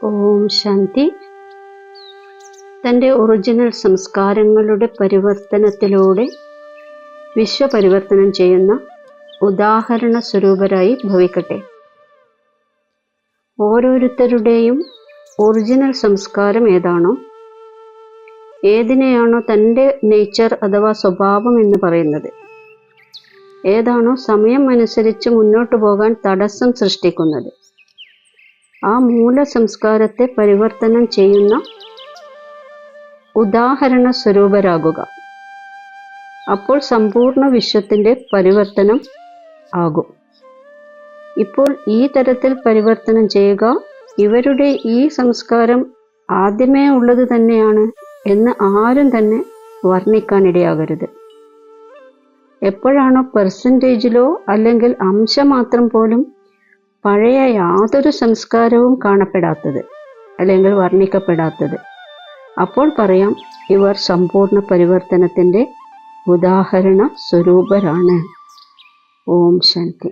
ഓം ശാന്തി. തൻ്റെ ഒറിജിനൽ സംസ്കാരങ്ങളുടെ പരിവർത്തനത്തിലൂടെ വിശ്വപരിവർത്തനം ചെയ്യുന്ന ഉദാഹരണ സ്വരൂപരായി ഭവിക്കട്ടെ. ഓരോരുത്തരുടെയും ഒറിജിനൽ സംസ്കാരം ഏതാണോ, ഏതിനെയാണോ തൻ്റെ നേച്ചർ അഥവാ സ്വഭാവം എന്ന് പറയുന്നത്, ഏതാണോ സമയം അനുസരിച്ച് മുന്നോട്ട് പോകാൻ തടസ്സം സൃഷ്ടിക്കുന്നത്, ആ മൂല സംസ്കാരത്തെ പരിവർത്തനം ചെയ്യുന്ന ഉദാഹരണ സ്വരൂപരാകുക. അപ്പോൾ സമ്പൂർണ്ണ വിശ്വത്തിൻ്റെ പരിവർത്തനം ആകും. ഇപ്പോൾ ഈ തരത്തിൽ പരിവർത്തനം ചെയ്യുക, ഇവരുടെ ഈ സംസ്കാരം ആദ്യമേ ഉള്ളത് തന്നെയാണ് എന്ന് ആരും തന്നെ വർണ്ണിക്കാനിടയാകരുത്. എപ്പോഴാണോ പെർസെൻറ്റേജിലോ അല്ലെങ്കിൽ അംശമാത്രം പോലും പഴയ യാതൊരു സംസ്കാരവും കാണപ്പെടാത്തത് അല്ലെങ്കിൽ വർണ്ണിക്കപ്പെടാത്തത്, അപ്പോൾ പറയാം ഇവർ സമ്പൂർണ്ണ പരിവർത്തനത്തിൻ്റെ ഉദാഹരണ സ്വരൂപരാണ്. ഓം ശാന്തി.